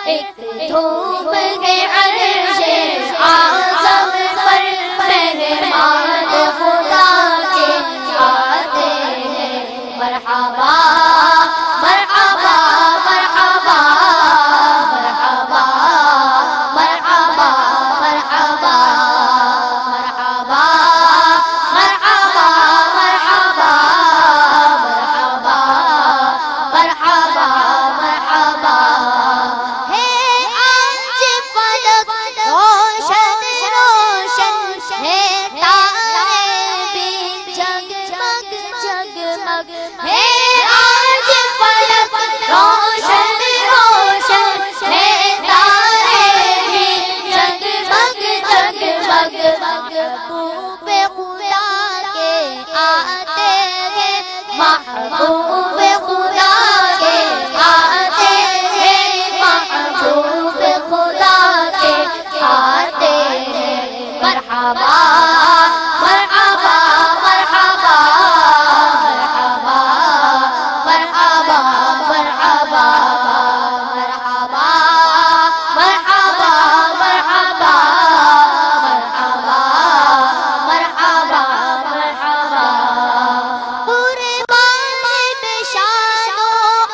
ایک دھوپ ہے عرش اعظم پر مہمان خدا کے آتے ہیں مرحبا مرحبا مرحبا مرحبا مرحبا مرحبا مرحبا مرحبا مرحبا مرحبا مرحبا مرحبا ہے آج فلک روشن روشن ہے تارے بھی جگمگ جگمگ ہے آج فلک روشن روشن ہے تارے بھی جگمگ جگمگ محبوب خدا کے آتے ہیں محبوب خدا کے آتے ہیں محبوب خدا کے آتے ہیں مرحبا مرحبا مرحبا مرحبا مرحبا مرحبا مرحبا مرحبا مرحبا مرحبا مرحبا مرحبا قربان شان و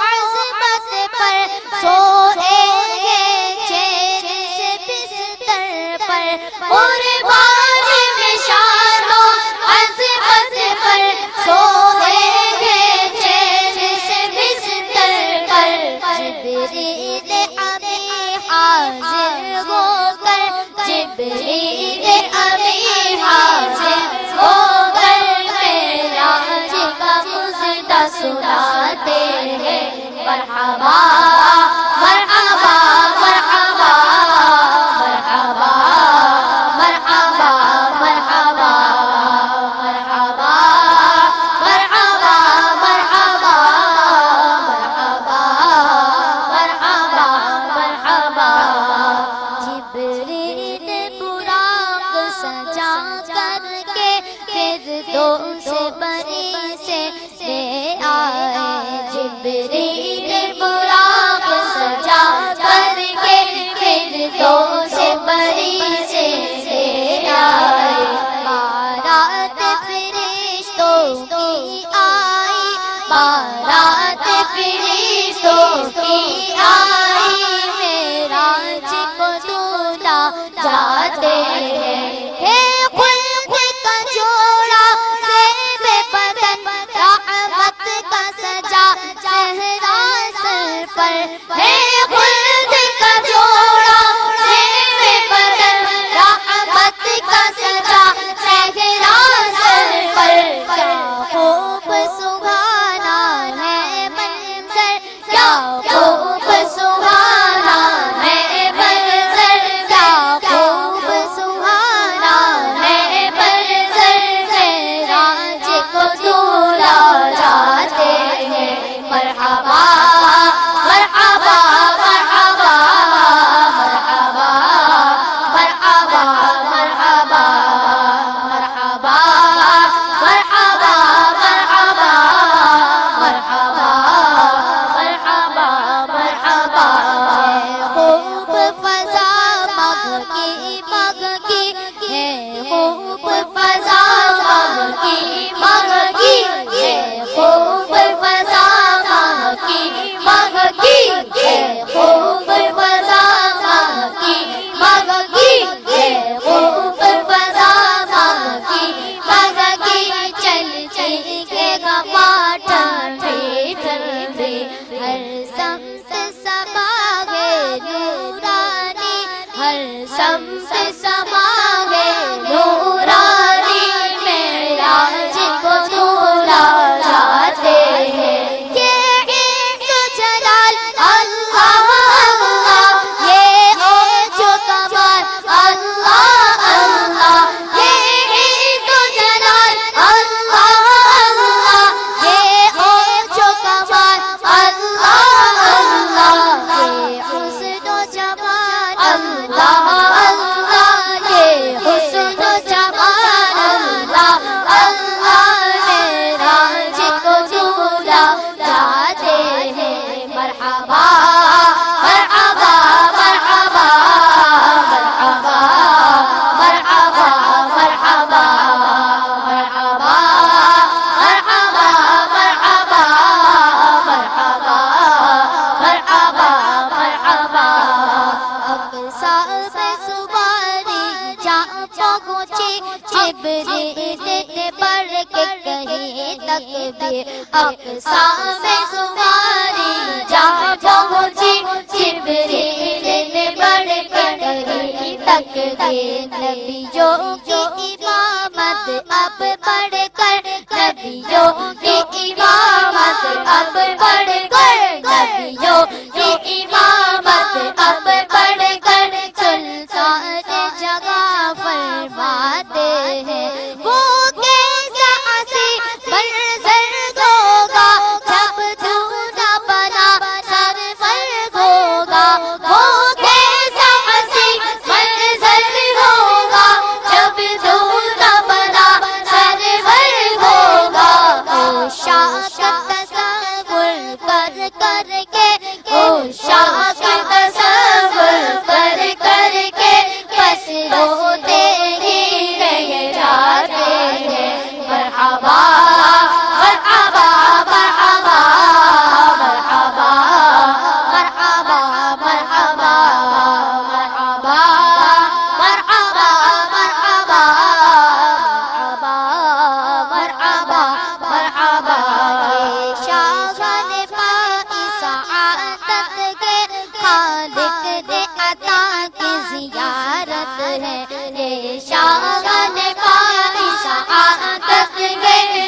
عظمت پر سوئیں گے چین سے بستر پر قربان شان و عظمت پر سوئیں گے چین سے بستر پر جبریل امی حاضر ہو کر جبریل امی حاضر ہو کر معراج کا مژدہ سناتے ہیں مرحبا مرحبا مرحبا مرحبا مرحبا مرحبا مرحبا مرحبا مرحبا مرحبا مرحبا جبریل براق سجا کر کے فردوس بری سے لے آئے جبریل براق سجا کر کے فردوس بری سے لے آئے بارات فرشتوں کی آئی بارات فرشتوں کی آئی معراج کو دھولا جاتے ہیں خلق کا جوڑا زیب بدن رحمت کا سجا چہرہ سر پر ہے خلق کا جوڑا زیب بدن رحمت کا سجا چہرہ سر پر کیا خوب سبحانہ ہے منظر کیا خوب سبحانہ ہے منظر کیا خوب سبحانہ ہے منظر معراج کو دھولا جاتے ہیں مرحبا مرحبا جبریل نے پڑھ کے کہی تکبیر اقصی میں تمہاری جان پہنچی جبریل نے پڑھ کے کہی تکبیر نبیوں کی امامت اب پڑھ کر نبیوں کی امامت اب پڑھ کر نبیوں کی امامت اب پڑھ کر سلطان جگہ فرماتے ہیں وہ کیسا حسین منظر ہوگا جب دھونا بنا سرور ہوگا وہ کیسا حسین منظر ہوگا جب دھونا بنا سرور ہوگا وہ شاہ کا تصور کر کر کے وہ شاہ کا تصور کر کر کے بس روتے ہی رہ جاتے ہیں مرحبا مرحبا مرحبا مرحبا مرحبا مرحبا مرحبا مرحبا مرحبا مرحبا مرحبا شاہان پائی سعادت کے خالق نے عطا کی زیارت ہے یہ شاہان پائی سعادت کے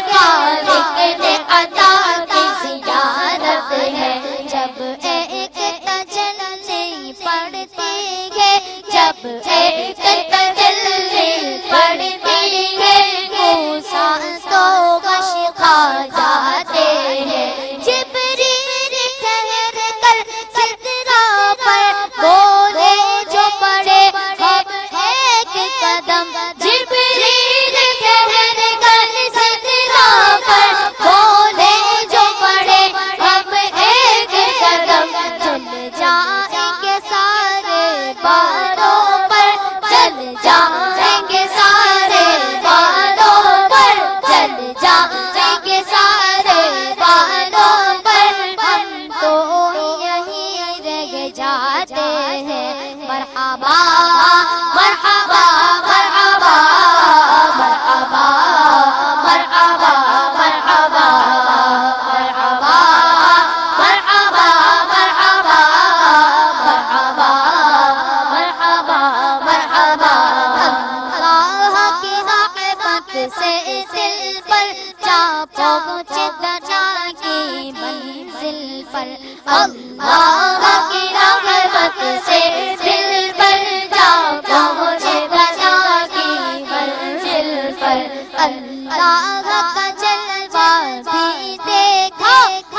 خالق نے عطا کی زیارت ہے جب ایک تجلی پڑتی ہے جب ایک تجلی پڑتی ہے موسیٰ تو غش کھا جاتے ہیں جبریل ٹھہر کر سدرہ پر بولے جو پڑے ہم ایک قدم جبریل ٹھہر کر سدرہ پر بولے جو پڑے ہم ایک قدم چل جائیں گے سارے باروں پر چل جائیں گے سارے باروں پر چل جائیں گے سارے باروں پر ہم تو یہیں رہ جاتے ہیں مرحبا مرحبا مرحبا مرحبا مرحبا مرحبا مرحبا مرحبا مرحبا مرحبا مرحبا مرحبا اللہ کی رحمت سے دل پر جا پہنچے دجا کی منزل پر اللہ کی رحمت سے دل پر جا پہنچے دجا کی منزل پر اللہ کا جلوہ بھی دیکھا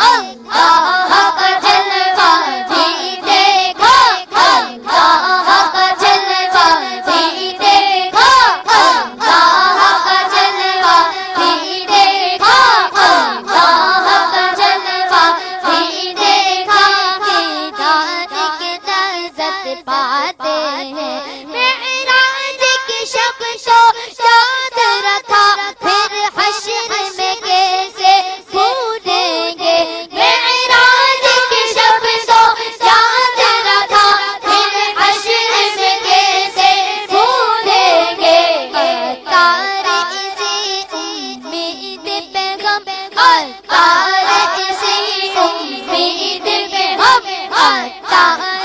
اللہ کا جلوہ بھی دیکھا اللہ کا جلوہ بھی دیکھا اللہ کا جلوہ بھی دیکھا اللہ کا جلوہ بھی دیکھا ہدایت کی لذت پاتے ہیں معراج کی شب تو یاد رکھا پھر حشر میں کیسے بھولیں گے معراج کی شب تو یاد رکھا پھر حشر میں کیسے بھولیں گے تار اسی امید پہ غم تار اسی امید پہ غم تار